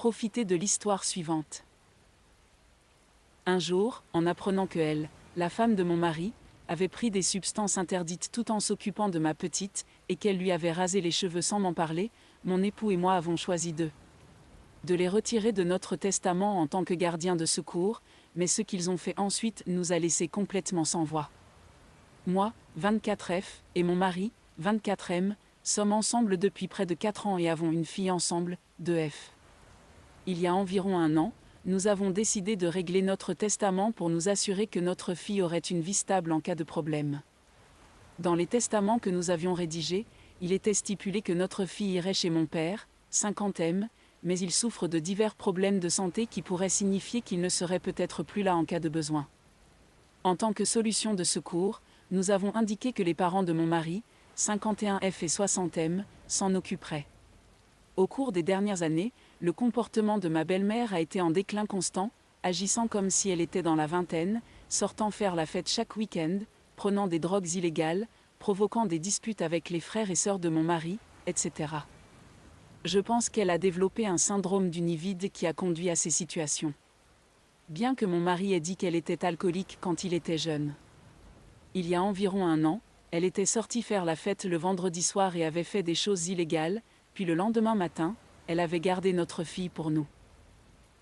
Profitez de l'histoire suivante. Un jour, en apprenant que elle, la femme de mon mari, avait pris des substances interdites tout en s'occupant de ma petite, et qu'elle lui avait rasé les cheveux sans m'en parler, mon époux et moi avons choisi de les retirer de notre testament en tant que gardiens de secours, mais ce qu'ils ont fait ensuite nous a laissés complètement sans voix. Moi, 24F, et mon mari, 24M, sommes ensemble depuis près de 4 ans et avons une fille ensemble, 2F. Il y a environ 1 an, nous avons décidé de régler notre testament pour nous assurer que notre fille aurait une vie stable en cas de problème. Dans les testaments que nous avions rédigés, il était stipulé que notre fille irait chez mon père, 50M, mais il souffre de divers problèmes de santé qui pourraient signifier qu'il ne serait peut-être plus là en cas de besoin. En tant que solution de secours, nous avons indiqué que les parents de mon mari, 51F et 60M, s'en occuperaient. Au cours des dernières années, le comportement de ma belle-mère a été en déclin constant, agissant comme si elle était dans la vingtaine, sortant faire la fête chaque week-end, prenant des drogues illégales, provoquant des disputes avec les frères et sœurs de mon mari, etc. Je pense qu'elle a développé un syndrome du nid vide qui a conduit à ces situations. Bien que mon mari ait dit qu'elle était alcoolique quand il était jeune. Il y a environ 1 an, elle était sortie faire la fête le vendredi soir et avait fait des choses illégales, puis le lendemain matin, elle avait gardé notre fille pour nous.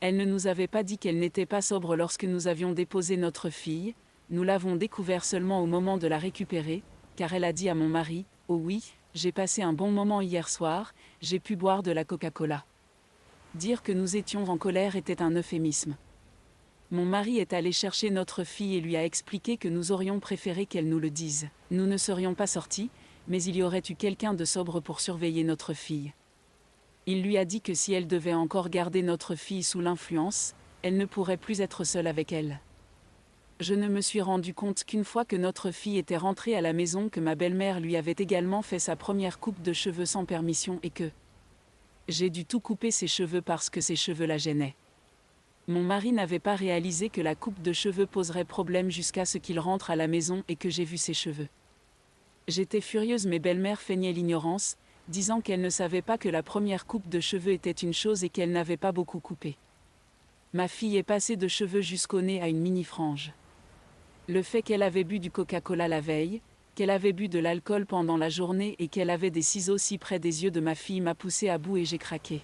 Elle ne nous avait pas dit qu'elle n'était pas sobre lorsque nous avions déposé notre fille, nous l'avons découvert seulement au moment de la récupérer, car elle a dit à mon mari, « Oh oui, j'ai passé un bon moment hier soir, j'ai pu boire de la Coca-Cola. » Dire que nous étions en colère était un euphémisme. Mon mari est allé chercher notre fille et lui a expliqué que nous aurions préféré qu'elle nous le dise. Nous ne serions pas sortis, mais il y aurait eu quelqu'un de sobre pour surveiller notre fille. Il lui a dit que si elle devait encore garder notre fille sous l'influence, elle ne pourrait plus être seule avec elle. Je ne me suis rendu compte qu'une fois que notre fille était rentrée à la maison que ma belle-mère lui avait également fait sa première coupe de cheveux sans permission et que j'ai dû tout couper ses cheveux parce que ses cheveux la gênaient. Mon mari n'avait pas réalisé que la coupe de cheveux poserait problème jusqu'à ce qu'il rentre à la maison et que j'ai vu ses cheveux. J'étais furieuse mais belle-mère feignait l'ignorance, disant qu'elle ne savait pas que la première coupe de cheveux était une chose et qu'elle n'avait pas beaucoup coupé. Ma fille est passée de cheveux jusqu'au nez à une mini-frange. Le fait qu'elle avait bu du Coca-Cola la veille, qu'elle avait bu de l'alcool pendant la journée et qu'elle avait des ciseaux si près des yeux de ma fille m'a poussé à bout et j'ai craqué.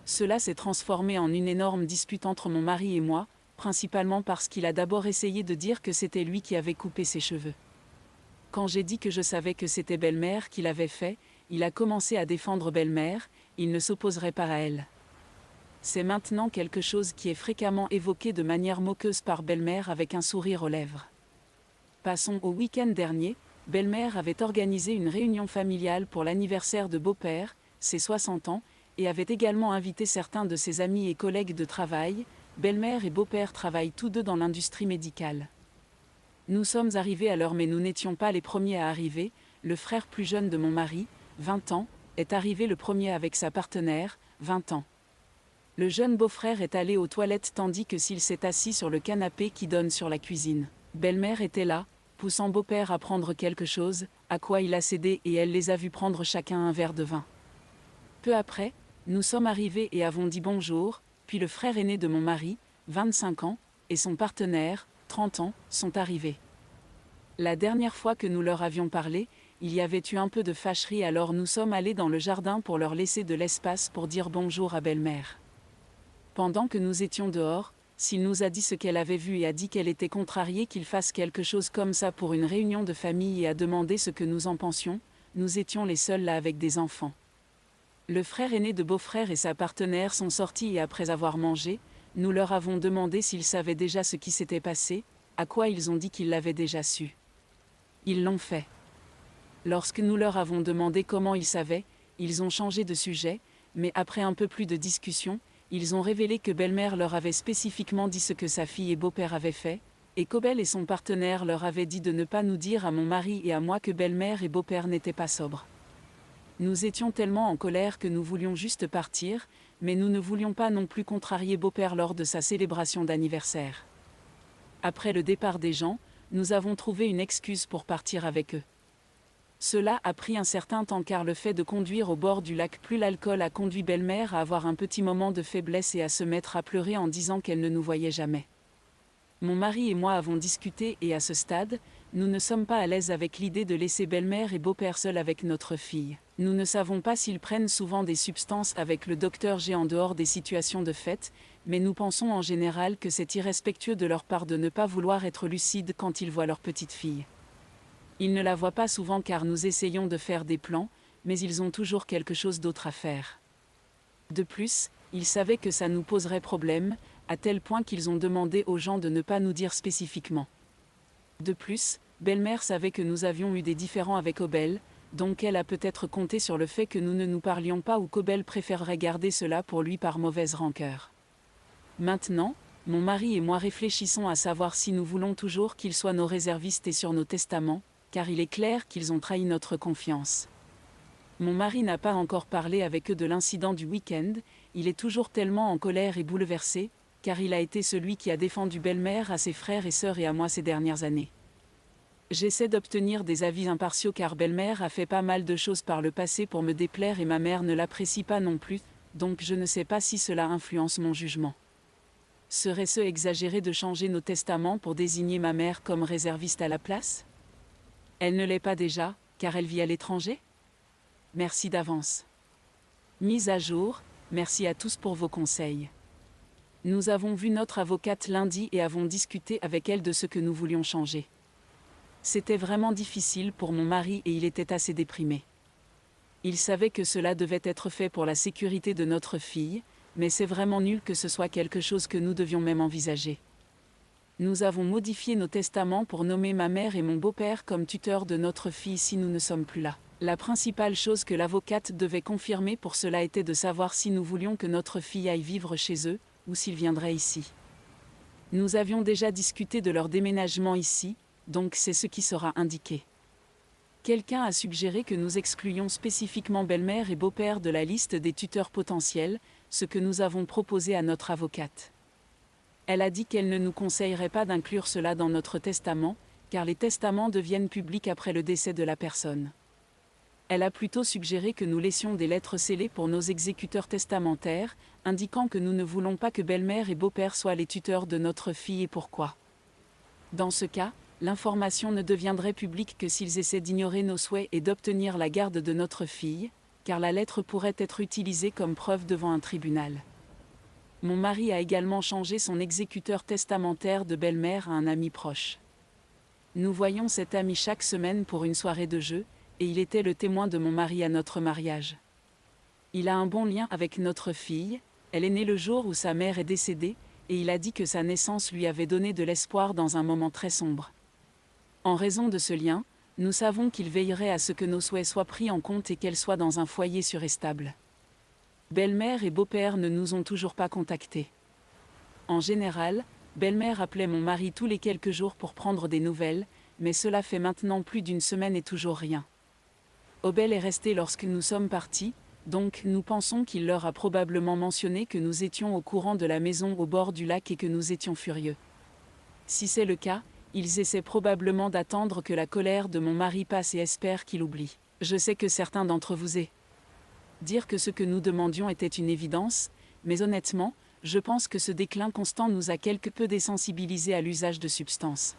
Cela s'est transformé en une énorme dispute entre mon mari et moi, principalement parce qu'il a d'abord essayé de dire que c'était lui qui avait coupé ses cheveux. Quand j'ai dit que je savais que c'était belle-mère qui l'avait fait, il a commencé à défendre belle-mère, il ne s'opposerait pas à elle. C'est maintenant quelque chose qui est fréquemment évoqué de manière moqueuse par belle-mère avec un sourire aux lèvres. Passons au week-end dernier, belle-mère avait organisé une réunion familiale pour l'anniversaire de beau-père, ses 60 ans, et avait également invité certains de ses amis et collègues de travail. Belle-mère et beau-père travaillent tous deux dans l'industrie médicale. Nous sommes arrivés à l'heure mais nous n'étions pas les premiers à arriver, le frère plus jeune de mon mari, 20 ans, est arrivé le premier avec sa partenaire, 20 ans. Le jeune beau-frère est allé aux toilettes tandis que s'il s'est assis sur le canapé qui donne sur la cuisine. Belle-mère était là, poussant beau-père à prendre quelque chose, à quoi il a cédé et elle les a vus prendre chacun un verre de vin. Peu après, nous sommes arrivés et avons dit bonjour, puis le frère aîné de mon mari, 25 ans, et son partenaire, 30 ans, sont arrivés. La dernière fois que nous leur avions parlé, il y avait eu un peu de fâcherie alors nous sommes allés dans le jardin pour leur laisser de l'espace pour dire bonjour à belle-mère. Pendant que nous étions dehors, s'il nous a dit ce qu'elle avait vu et a dit qu'elle était contrariée qu'il fasse quelque chose comme ça pour une réunion de famille et a demandé ce que nous en pensions, nous étions les seuls là avec des enfants. Le frère aîné de beau-frère et sa partenaire sont sortis et après avoir mangé, nous leur avons demandé s'ils savaient déjà ce qui s'était passé, à quoi ils ont dit qu'ils l'avaient déjà su. Ils l'ont fait. Lorsque nous leur avons demandé comment ils savaient, ils ont changé de sujet, mais après un peu plus de discussion, ils ont révélé que belle-mère leur avait spécifiquement dit ce que sa fille et beau-père avaient fait, et qu'Obel et son partenaire leur avaient dit de ne pas nous dire à mon mari et à moi que belle-mère et beau-père n'étaient pas sobres. Nous étions tellement en colère que nous voulions juste partir, mais nous ne voulions pas non plus contrarier beau-père lors de sa célébration d'anniversaire. Après le départ des gens, nous avons trouvé une excuse pour partir avec eux. Cela a pris un certain temps car le fait de conduire au bord du lac plus l'alcool a conduit belle-mère à avoir un petit moment de faiblesse et à se mettre à pleurer en disant qu'elle ne nous voyait jamais. Mon mari et moi avons discuté et à ce stade, nous ne sommes pas à l'aise avec l'idée de laisser belle-mère et beau-père seuls avec notre fille. Nous ne savons pas s'ils prennent souvent des substances avec le docteur G en dehors des situations de fête, mais nous pensons en général que c'est irrespectueux de leur part de ne pas vouloir être lucides quand ils voient leur petite fille. Ils ne la voient pas souvent car nous essayons de faire des plans, mais ils ont toujours quelque chose d'autre à faire. De plus, ils savaient que ça nous poserait problème, à tel point qu'ils ont demandé aux gens de ne pas nous dire spécifiquement. De plus, belle-mère savait que nous avions eu des différends avec Obel, donc elle a peut-être compté sur le fait que nous ne nous parlions pas ou qu'Obel préférerait garder cela pour lui par mauvaise rancœur. Maintenant, mon mari et moi réfléchissons à savoir si nous voulons toujours qu'ils soient nos réservistes et sur nos testaments, car il est clair qu'ils ont trahi notre confiance. Mon mari n'a pas encore parlé avec eux de l'incident du week-end, il est toujours tellement en colère et bouleversé, car il a été celui qui a défendu belle-mère à ses frères et sœurs et à moi ces dernières années. J'essaie d'obtenir des avis impartiaux car belle-mère a fait pas mal de choses par le passé pour me déplaire et ma mère ne l'apprécie pas non plus, donc je ne sais pas si cela influence mon jugement. Serait-ce exagéré de changer nos testaments pour désigner ma mère comme réserviste à la place ? Elle ne l'est pas déjà, car elle vit à l'étranger ? Merci d'avance. Mise à jour, merci à tous pour vos conseils. Nous avons vu notre avocate lundi et avons discuté avec elle de ce que nous voulions changer. C'était vraiment difficile pour mon mari et il était assez déprimé. Il savait que cela devait être fait pour la sécurité de notre fille, mais c'est vraiment nul que ce soit quelque chose que nous devions même envisager. Nous avons modifié nos testaments pour nommer ma mère et mon beau-père comme tuteurs de notre fille si nous ne sommes plus là. La principale chose que l'avocate devait confirmer pour cela était de savoir si nous voulions que notre fille aille vivre chez eux, ou s'il viendrait ici. Nous avions déjà discuté de leur déménagement ici, donc c'est ce qui sera indiqué. Quelqu'un a suggéré que nous excluions spécifiquement belle-mère et beau-père de la liste des tuteurs potentiels, ce que nous avons proposé à notre avocate. Elle a dit qu'elle ne nous conseillerait pas d'inclure cela dans notre testament, car les testaments deviennent publics après le décès de la personne. Elle a plutôt suggéré que nous laissions des lettres scellées pour nos exécuteurs testamentaires, indiquant que nous ne voulons pas que belle-mère et beau-père soient les tuteurs de notre fille et pourquoi. Dans ce cas, l'information ne deviendrait publique que s'ils essaient d'ignorer nos souhaits et d'obtenir la garde de notre fille, car la lettre pourrait être utilisée comme preuve devant un tribunal. Mon mari a également changé son exécuteur testamentaire de belle-mère à un ami proche. Nous voyons cet ami chaque semaine pour une soirée de jeu, et il était le témoin de mon mari à notre mariage. Il a un bon lien avec notre fille, elle est née le jour où sa mère est décédée, et il a dit que sa naissance lui avait donné de l'espoir dans un moment très sombre. En raison de ce lien, nous savons qu'il veillerait à ce que nos souhaits soient pris en compte et qu'elle soit dans un foyer sûr et stable. Belle-mère et beau-père ne nous ont toujours pas contactés. En général, belle-mère appelait mon mari tous les quelques jours pour prendre des nouvelles, mais cela fait maintenant plus d'une semaine et toujours rien. Obel est resté lorsque nous sommes partis, donc nous pensons qu'il leur a probablement mentionné que nous étions au courant de la maison au bord du lac et que nous étions furieux. Si c'est le cas, ils essaient probablement d'attendre que la colère de mon mari passe et espèrent qu'il oublie. Je sais que certains d'entre vous dire que ce que nous demandions était une évidence, mais honnêtement, je pense que ce déclin constant nous a quelque peu désensibilisés à l'usage de substances.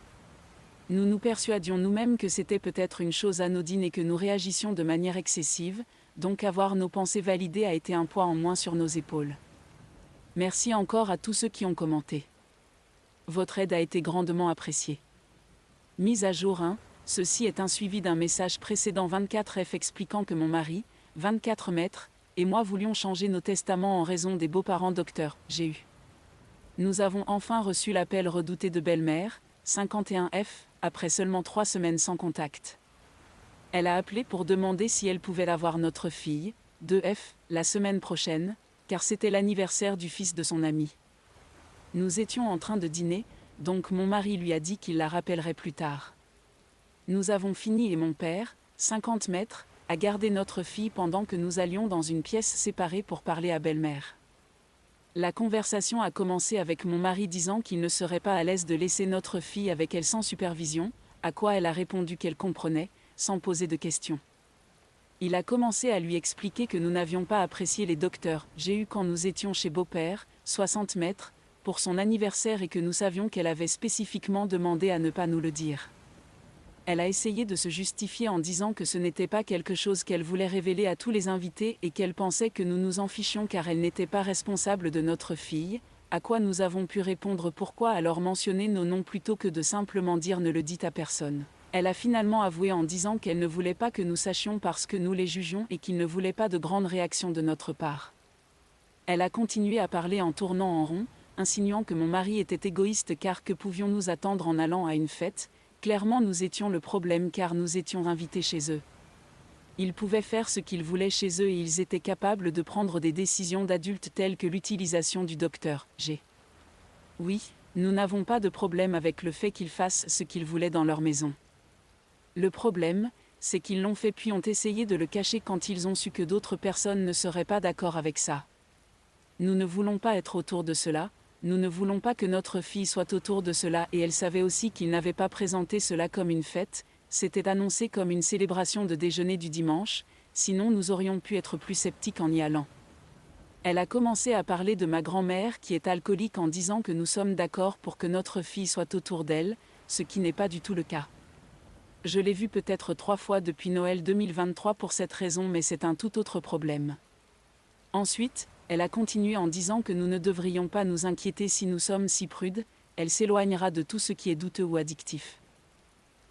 Nous nous persuadions nous-mêmes que c'était peut-être une chose anodine et que nous réagissions de manière excessive, donc avoir nos pensées validées a été un poids en moins sur nos épaules. Merci encore à tous ceux qui ont commenté. Votre aide a été grandement appréciée. Mise à jour 1, ceci est un suivi d'un message précédent 24F expliquant que mon mari, 24 mètres, et moi voulions changer nos testaments en raison des beaux-parents Dr. G.U. Nous avons enfin reçu l'appel redouté de belle-mère, 51F, après seulement 3 semaines sans contact. Elle a appelé pour demander si elle pouvait avoir notre fille, 2F, la semaine prochaine, car c'était l'anniversaire du fils de son ami. Nous étions en train de dîner, donc mon mari lui a dit qu'il la rappellerait plus tard. Nous avons fini et mon père, 50 mètres, a gardé notre fille pendant que nous allions dans une pièce séparée pour parler à belle-mère. La conversation a commencé avec mon mari disant qu'il ne serait pas à l'aise de laisser notre fille avec elle sans supervision, à quoi elle a répondu qu'elle comprenait, sans poser de questions. Il a commencé à lui expliquer que nous n'avions pas apprécié les docteurs j'ai eu quand nous étions chez beau-père, 60 mètres, pour son anniversaire et que nous savions qu'elle avait spécifiquement demandé à ne pas nous le dire. Elle a essayé de se justifier en disant que ce n'était pas quelque chose qu'elle voulait révéler à tous les invités et qu'elle pensait que nous nous en fichions car elle n'était pas responsable de notre fille, à quoi nous avons pu répondre pourquoi alors mentionner nos noms plutôt que de simplement dire ne le dites à personne. Elle a finalement avoué en disant qu'elle ne voulait pas que nous sachions parce que nous les jugions et qu'il ne voulait pas de grandes réactions de notre part. Elle a continué à parler en tournant en rond, insinuant que mon mari était égoïste car que pouvions-nous attendre en allant à une fête. Clairement nous étions le problème car nous étions invités chez eux. Ils pouvaient faire ce qu'ils voulaient chez eux et ils étaient capables de prendre des décisions d'adultes telles que l'utilisation du docteur G. Oui, nous n'avons pas de problème avec le fait qu'ils fassent ce qu'ils voulaient dans leur maison. Le problème, c'est qu'ils l'ont fait puis ont essayé de le cacher quand ils ont su que d'autres personnes ne seraient pas d'accord avec ça. Nous ne voulons pas être autour de cela. Nous ne voulons pas que notre fille soit autour de cela et elle savait aussi qu'ils n'avaient pas présenté cela comme une fête, c'était annoncé comme une célébration de déjeuner du dimanche, sinon nous aurions pu être plus sceptiques en y allant. Elle a commencé à parler de ma grand-mère qui est alcoolique en disant que nous sommes d'accord pour que notre fille soit autour d'elle, ce qui n'est pas du tout le cas. Je l'ai vue peut-être 3 fois depuis Noël 2023 pour cette raison mais c'est un tout autre problème. Ensuite, elle a continué en disant que nous ne devrions pas nous inquiéter si nous sommes si prudes, elle s'éloignera de tout ce qui est douteux ou addictif.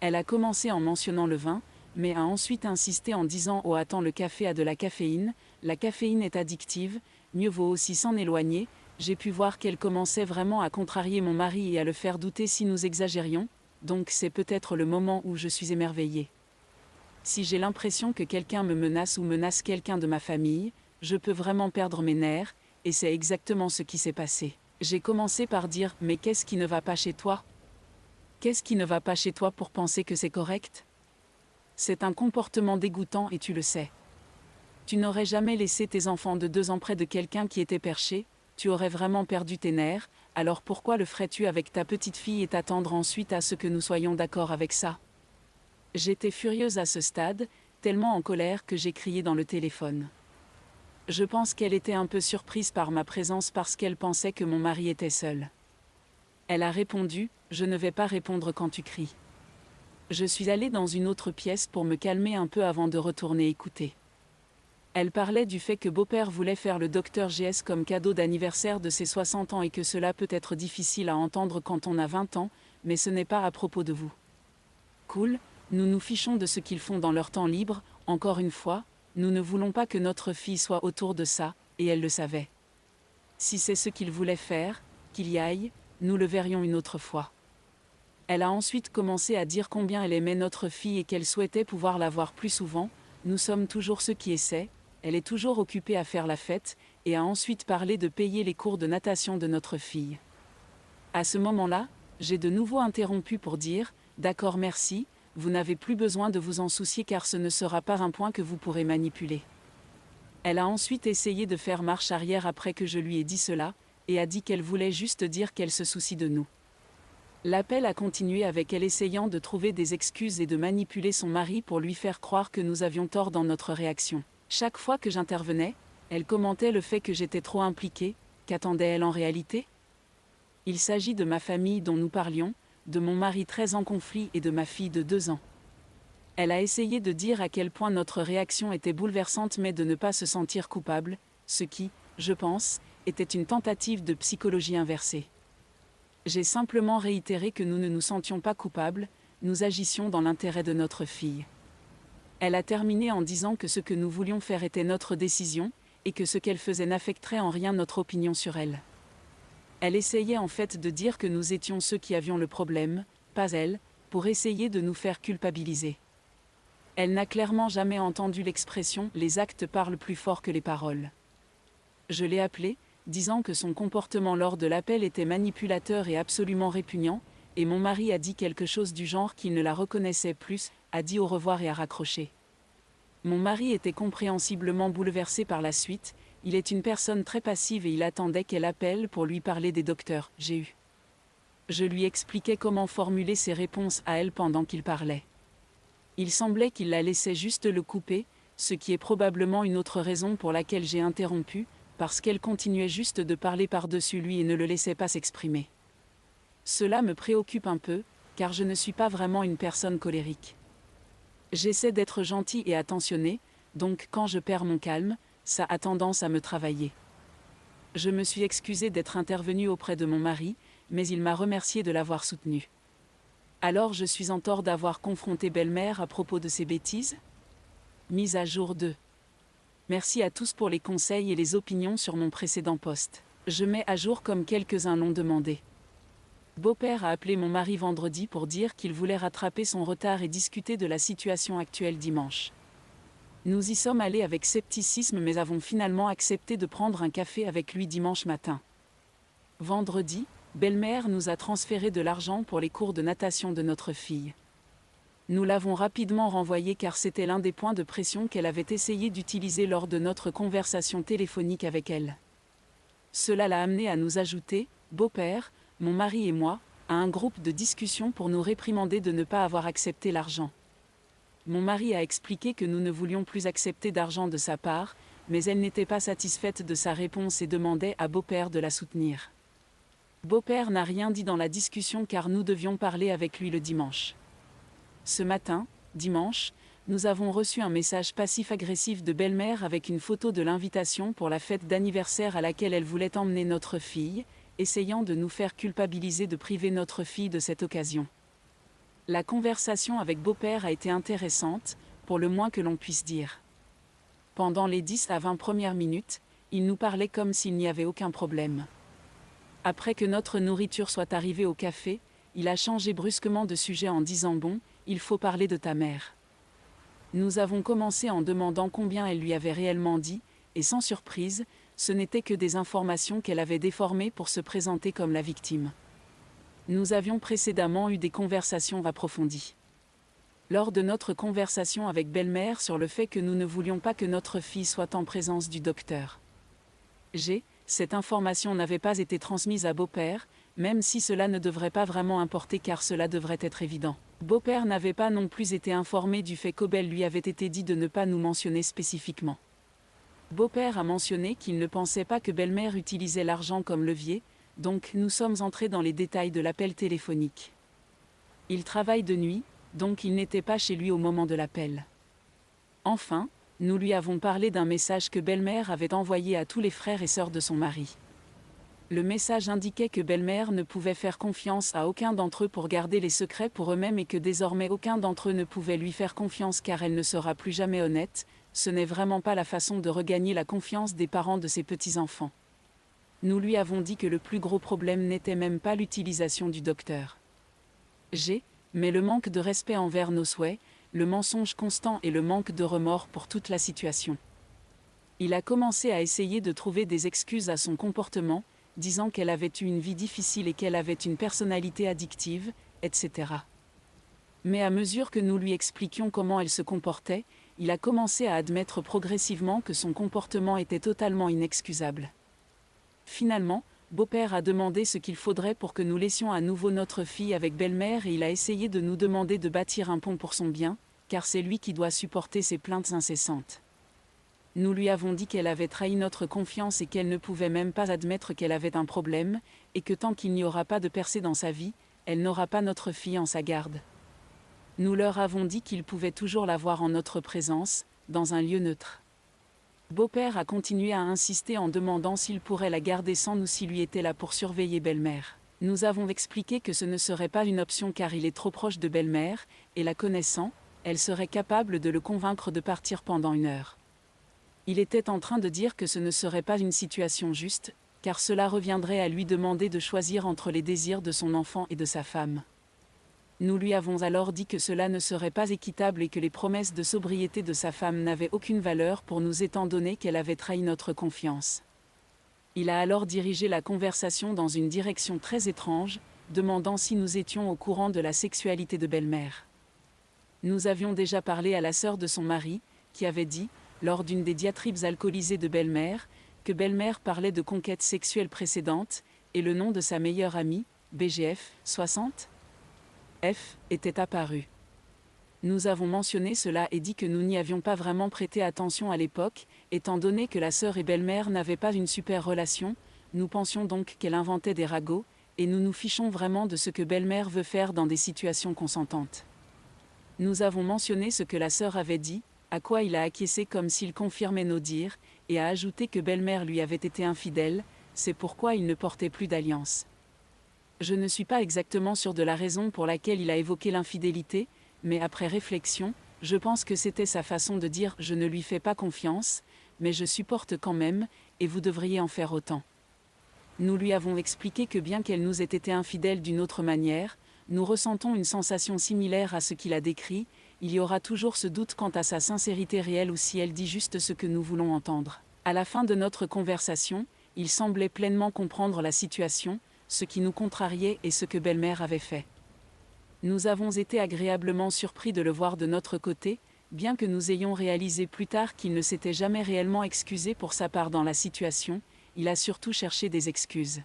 Elle a commencé en mentionnant le vin, mais a ensuite insisté en disant « Oh attends, le café a de la caféine est addictive, mieux vaut aussi s'en éloigner », j'ai pu voir qu'elle commençait vraiment à contrarier mon mari et à le faire douter si nous exagérions, donc c'est peut-être le moment où je suis émerveillée. Si j'ai l'impression que quelqu'un me menace ou menace quelqu'un de ma famille, je peux vraiment perdre mes nerfs, et c'est exactement ce qui s'est passé. J'ai commencé par dire « Mais qu'est-ce qui ne va pas chez toi ? Qu'est-ce qui ne va pas chez toi pour penser que c'est correct ? C'est un comportement dégoûtant et tu le sais. Tu n'aurais jamais laissé tes enfants de 2 ans près de quelqu'un qui était perché, tu aurais vraiment perdu tes nerfs, alors pourquoi le ferais-tu avec ta petite fille et t'attendre ensuite à ce que nous soyons d'accord avec ça ? » J'étais furieuse à ce stade, tellement en colère que j'ai crié dans le téléphone. Je pense qu'elle était un peu surprise par ma présence parce qu'elle pensait que mon mari était seul. Elle a répondu « Je ne vais pas répondre quand tu cries. » Je suis allée dans une autre pièce pour me calmer un peu avant de retourner écouter. Elle parlait du fait que beau-père voulait faire le docteur GS comme cadeau d'anniversaire de ses 60 ans et que cela peut être difficile à entendre quand on a 20 ans, mais ce n'est pas à propos de vous. Cool, nous nous fichons de ce qu'ils font dans leur temps libre, encore une fois. Nous ne voulons pas que notre fille soit autour de ça, et elle le savait. Si c'est ce qu'il voulait faire, qu'il y aille, nous le verrions une autre fois. Elle a ensuite commencé à dire combien elle aimait notre fille et qu'elle souhaitait pouvoir la voir plus souvent, nous sommes toujours ceux qui essaient, elle est toujours occupée à faire la fête, et a ensuite parlé de payer les cours de natation de notre fille. À ce moment-là, j'ai de nouveau interrompu pour dire « D'accord merci », vous n'avez plus besoin de vous en soucier car ce ne sera pas un point que vous pourrez manipuler. Elle a ensuite essayé de faire marche arrière après que je lui ai dit cela, et a dit qu'elle voulait juste dire qu'elle se soucie de nous. L'appel a continué avec elle essayant de trouver des excuses et de manipuler son mari pour lui faire croire que nous avions tort dans notre réaction. Chaque fois que j'intervenais, elle commentait le fait que j'étais trop impliquée, qu'attendait-elle en réalité ? Il s'agit de ma famille dont nous parlions, de mon mari très en conflit et de ma fille de 2 ans. Elle a essayé de dire à quel point notre réaction était bouleversante mais de ne pas se sentir coupable, ce qui, je pense, était une tentative de psychologie inversée. J'ai simplement réitéré que nous ne nous sentions pas coupables, nous agissions dans l'intérêt de notre fille. Elle a terminé en disant que ce que nous voulions faire était notre décision, et que ce qu'elle faisait n'affecterait en rien notre opinion sur elle. Elle essayait en fait de dire que nous étions ceux qui avions le problème, pas elle, pour essayer de nous faire culpabiliser. Elle n'a clairement jamais entendu l'expression « les actes parlent plus fort que les paroles ». Je l'ai appelée, disant que son comportement lors de l'appel était manipulateur et absolument répugnant, et mon mari a dit quelque chose du genre qu'il ne la reconnaissait plus, a dit au revoir et a raccroché. Mon mari était compréhensiblement bouleversé par la suite, il est une personne très passive et il attendait qu'elle appelle pour lui parler des docteurs, j'ai eu. Je lui expliquais comment formuler ses réponses à elle pendant qu'il parlait. Il semblait qu'il la laissait juste le couper, ce qui est probablement une autre raison pour laquelle j'ai interrompu, parce qu'elle continuait juste de parler par-dessus lui et ne le laissait pas s'exprimer. Cela me préoccupe un peu, car je ne suis pas vraiment une personne colérique. J'essaie d'être gentil et attentionné, donc quand je perds mon calme, ça a tendance à me travailler. Je me suis excusée d'être intervenue auprès de mon mari, mais il m'a remercié de l'avoir soutenu. Alors je suis en tort d'avoir confronté belle-mère à propos de ces bêtises ? Mise à jour 2. Merci à tous pour les conseils et les opinions sur mon précédent post. Je mets à jour comme quelques-uns l'ont demandé. Beau-père a appelé mon mari vendredi pour dire qu'il voulait rattraper son retard et discuter de la situation actuelle dimanche. Nous y sommes allés avec scepticisme mais avons finalement accepté de prendre un café avec lui dimanche matin. Vendredi, belle-mère nous a transféré de l'argent pour les cours de natation de notre fille. Nous l'avons rapidement renvoyé car c'était l'un des points de pression qu'elle avait essayé d'utiliser lors de notre conversation téléphonique avec elle. Cela l'a amené à nous ajouter, beau-père, mon mari et moi, à un groupe de discussion pour nous réprimander de ne pas avoir accepté l'argent. Mon mari a expliqué que nous ne voulions plus accepter d'argent de sa part, mais elle n'était pas satisfaite de sa réponse et demandait à beau-père de la soutenir. Beau-père n'a rien dit dans la discussion car nous devions parler avec lui le dimanche. Ce matin, dimanche, nous avons reçu un message passif-agressif de belle-mère avec une photo de l'invitation pour la fête d'anniversaire à laquelle elle voulait emmener notre fille, essayant de nous faire culpabiliser de priver notre fille de cette occasion. La conversation avec beau-père a été intéressante, pour le moins que l'on puisse dire. Pendant les 10 à 20 premières minutes, il nous parlait comme s'il n'y avait aucun problème. Après que notre nourriture soit arrivée au café, il a changé brusquement de sujet en disant « Bon, il faut parler de ta mère ». Nous avons commencé en demandant combien elle lui avait réellement dit, et sans surprise, ce n'était que des informations qu'elle avait déformées pour se présenter comme la victime. Nous avions précédemment eu des conversations approfondies. Lors de notre conversation avec belle-mère sur le fait que nous ne voulions pas que notre fille soit en présence du docteur. Cette information n'avait pas été transmise à beau-père, même si cela ne devrait pas vraiment importer car cela devrait être évident. Beau-père n'avait pas non plus été informé du fait qu'Obel lui avait été dit de ne pas nous mentionner spécifiquement. Beau-père a mentionné qu'il ne pensait pas que belle-mère utilisait l'argent comme levier, donc nous sommes entrés dans les détails de l'appel téléphonique. Il travaille de nuit, donc il n'était pas chez lui au moment de l'appel. Enfin, nous lui avons parlé d'un message que belle-mère avait envoyé à tous les frères et sœurs de son mari. Le message indiquait que belle-mère ne pouvait faire confiance à aucun d'entre eux pour garder les secrets pour eux-mêmes et que désormais aucun d'entre eux ne pouvait lui faire confiance car elle ne sera plus jamais honnête. Ce n'est vraiment pas la façon de regagner la confiance des parents de ses petits-enfants. Nous lui avons dit que le plus gros problème n'était même pas l'utilisation du docteur. Mais le manque de respect envers nos souhaits, le mensonge constant et le manque de remords pour toute la situation. Il a commencé à essayer de trouver des excuses à son comportement, disant qu'elle avait eu une vie difficile et qu'elle avait une personnalité addictive, etc. Mais à mesure que nous lui expliquions comment elle se comportait, il a commencé à admettre progressivement que son comportement était totalement inexcusable. Finalement, beau-père a demandé ce qu'il faudrait pour que nous laissions à nouveau notre fille avec belle-mère et il a essayé de nous demander de bâtir un pont pour son bien, car c'est lui qui doit supporter ses plaintes incessantes. Nous lui avons dit qu'elle avait trahi notre confiance et qu'elle ne pouvait même pas admettre qu'elle avait un problème, et que tant qu'il n'y aura pas de percée dans sa vie, elle n'aura pas notre fille en sa garde. Nous leur avons dit qu'ils pouvaient toujours la voir en notre présence, dans un lieu neutre. Beau-père a continué à insister en demandant s'il pourrait la garder sans nous s'il lui était là pour surveiller belle-mère. Nous avons expliqué que ce ne serait pas une option car il est trop proche de belle-mère, et la connaissant, elle serait capable de le convaincre de partir pendant 1 heure. Il était en train de dire que ce ne serait pas une situation juste, car cela reviendrait à lui demander de choisir entre les désirs de son enfant et de sa femme. Nous lui avons alors dit que cela ne serait pas équitable et que les promesses de sobriété de sa femme n'avaient aucune valeur pour nous étant donné qu'elle avait trahi notre confiance. Il a alors dirigé la conversation dans une direction très étrange, demandant si nous étions au courant de la sexualité de belle-mère. Nous avions déjà parlé à la sœur de son mari, qui avait dit, lors d'une des diatribes alcoolisées de belle-mère, que belle-mère parlait de conquêtes sexuelles précédentes, et le nom de sa meilleure amie, BGF, 60 F, était apparu. Nous avons mentionné cela et dit que nous n'y avions pas vraiment prêté attention à l'époque, étant donné que la sœur et belle-mère n'avaient pas une super relation, nous pensions donc qu'elle inventait des ragots, et nous nous fichons vraiment de ce que belle-mère veut faire dans des situations consentantes. Nous avons mentionné ce que la sœur avait dit, à quoi il a acquiescé comme s'il confirmait nos dires, et a ajouté que belle-mère lui avait été infidèle, c'est pourquoi il ne portait plus d'alliance. Je ne suis pas exactement sûr de la raison pour laquelle il a évoqué l'infidélité, mais après réflexion, je pense que c'était sa façon de dire « je ne lui fais pas confiance, mais je supporte quand même, et vous devriez en faire autant ». Nous lui avons expliqué que bien qu'elle nous ait été infidèle d'une autre manière, nous ressentons une sensation similaire à ce qu'il a décrit, il y aura toujours ce doute quant à sa sincérité réelle ou si elle dit juste ce que nous voulons entendre. À la fin de notre conversation, il semblait pleinement comprendre la situation, ce qui nous contrariait et ce que belle-mère avait fait. Nous avons été agréablement surpris de le voir de notre côté, bien que nous ayons réalisé plus tard qu'il ne s'était jamais réellement excusé pour sa part dans la situation, il a surtout cherché des excuses.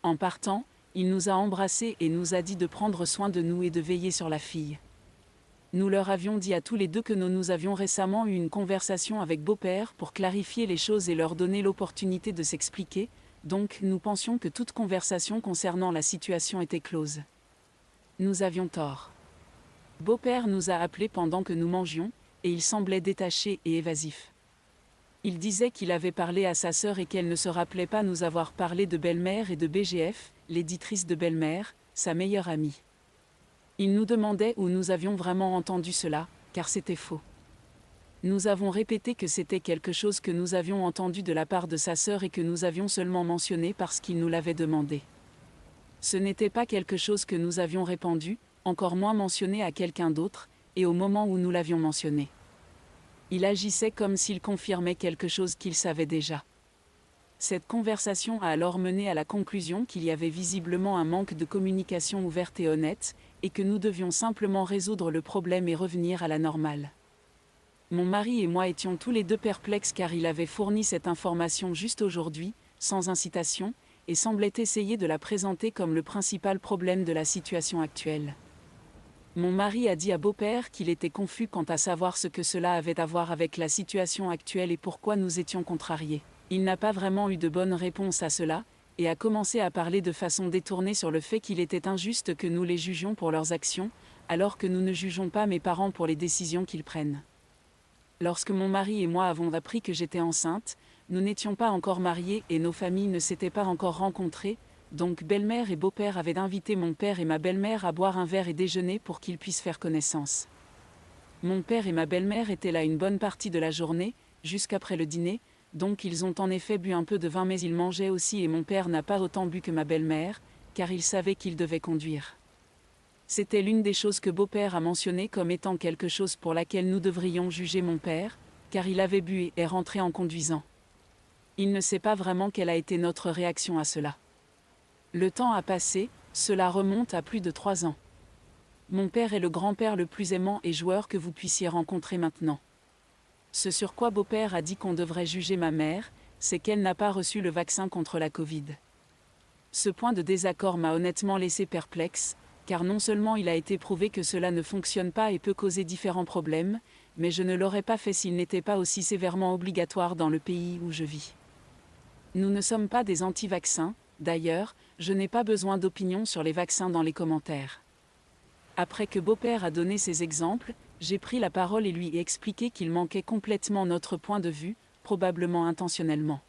En partant, il nous a embrassés et nous a dit de prendre soin de nous et de veiller sur la fille. Nous leur avions dit à tous les deux que nous avions récemment eu une conversation avec beau-père pour clarifier les choses et leur donner l'opportunité de s'expliquer, donc nous pensions que toute conversation concernant la situation était close. Nous avions tort. Beau-père nous a appelés pendant que nous mangions, et il semblait détaché et évasif. Il disait qu'il avait parlé à sa sœur et qu'elle ne se rappelait pas nous avoir parlé de belle-mère et de BGF, l'éditrice de belle-mère, sa meilleure amie. Il nous demandait où nous avions vraiment entendu cela, car c'était faux. Nous avons répété que c'était quelque chose que nous avions entendu de la part de sa sœur et que nous avions seulement mentionné parce qu'il nous l'avait demandé. Ce n'était pas quelque chose que nous avions répandu, encore moins mentionné à quelqu'un d'autre, et au moment où nous l'avions mentionné. Il agissait comme s'il confirmait quelque chose qu'il savait déjà. Cette conversation a alors mené à la conclusion qu'il y avait visiblement un manque de communication ouverte et honnête, et que nous devions simplement résoudre le problème et revenir à la normale. Mon mari et moi étions tous les deux perplexes car il avait fourni cette information juste aujourd'hui, sans incitation, et semblait essayer de la présenter comme le principal problème de la situation actuelle. Mon mari a dit à beau-père qu'il était confus quant à savoir ce que cela avait à voir avec la situation actuelle et pourquoi nous étions contrariés. Il n'a pas vraiment eu de bonne réponse à cela, et a commencé à parler de façon détournée sur le fait qu'il était injuste que nous les jugions pour leurs actions, alors que nous ne jugeons pas mes parents pour les décisions qu'ils prennent. Lorsque mon mari et moi avons appris que j'étais enceinte, nous n'étions pas encore mariés et nos familles ne s'étaient pas encore rencontrées, donc belle-mère et beau-père avaient invité mon père et ma belle-mère à boire un verre et déjeuner pour qu'ils puissent faire connaissance. Mon père et ma belle-mère étaient là une bonne partie de la journée, jusqu'après le dîner, donc ils ont en effet bu un peu de vin mais ils mangeaient aussi et mon père n'a pas autant bu que ma belle-mère, car il savait qu'il devait conduire. C'était l'une des choses que beau-père a mentionné comme étant quelque chose pour laquelle nous devrions juger mon père, car il avait bu et est rentré en conduisant. Il ne sait pas vraiment quelle a été notre réaction à cela. Le temps a passé, cela remonte à plus de 3 ans. Mon père est le grand-père le plus aimant et joueur que vous puissiez rencontrer maintenant. Ce sur quoi beau-père a dit qu'on devrait juger ma mère, c'est qu'elle n'a pas reçu le vaccin contre la Covid. Ce point de désaccord m'a honnêtement laissé perplexe, car non seulement il a été prouvé que cela ne fonctionne pas et peut causer différents problèmes, mais je ne l'aurais pas fait s'il n'était pas aussi sévèrement obligatoire dans le pays où je vis. Nous ne sommes pas des anti-vaccins, d'ailleurs, je n'ai pas besoin d'opinion sur les vaccins dans les commentaires. Après que beau-père a donné ces exemples, j'ai pris la parole et lui ai expliqué qu'il manquait complètement notre point de vue, probablement intentionnellement.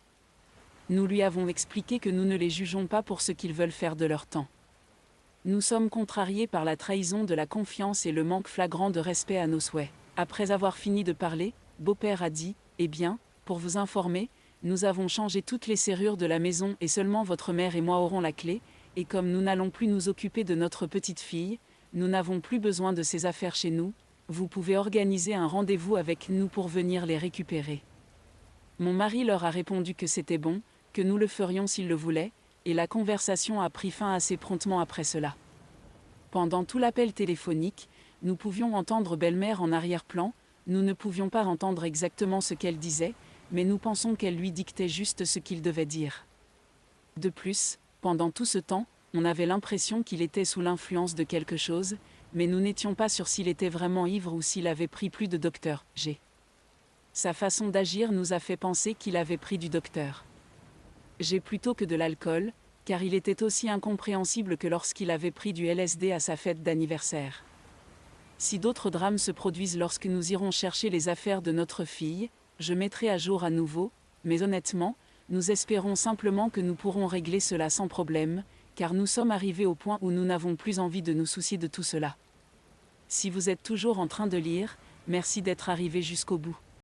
Nous lui avons expliqué que nous ne les jugeons pas pour ce qu'ils veulent faire de leur temps. Nous sommes contrariés par la trahison de la confiance et le manque flagrant de respect à nos souhaits. Après avoir fini de parler, beau-père a dit « Eh bien, pour vous informer, nous avons changé toutes les serrures de la maison et seulement votre mère et moi aurons la clé, et comme nous n'allons plus nous occuper de notre petite fille, nous n'avons plus besoin de ses affaires chez nous, vous pouvez organiser un rendez-vous avec nous pour venir les récupérer. » Mon mari leur a répondu que c'était bon, que nous le ferions s'ils le voulaient, et la conversation a pris fin assez promptement après cela. Pendant tout l'appel téléphonique, nous pouvions entendre belle-mère en arrière-plan, nous ne pouvions pas entendre exactement ce qu'elle disait, mais nous pensons qu'elle lui dictait juste ce qu'il devait dire. De plus, pendant tout ce temps, on avait l'impression qu'il était sous l'influence de quelque chose, mais nous n'étions pas sûrs s'il était vraiment ivre ou s'il avait pris plus de Dr. G. Sa façon d'agir nous a fait penser qu'il avait pris du Dr. G plutôt que de l'alcool, car il était aussi incompréhensible que lorsqu'il avait pris du LSD à sa fête d'anniversaire. Si d'autres drames se produisent lorsque nous irons chercher les affaires de notre fille, je mettrai à jour à nouveau, mais honnêtement, nous espérons simplement que nous pourrons régler cela sans problème, car nous sommes arrivés au point où nous n'avons plus envie de nous soucier de tout cela. Si vous êtes toujours en train de lire, merci d'être arrivé jusqu'au bout.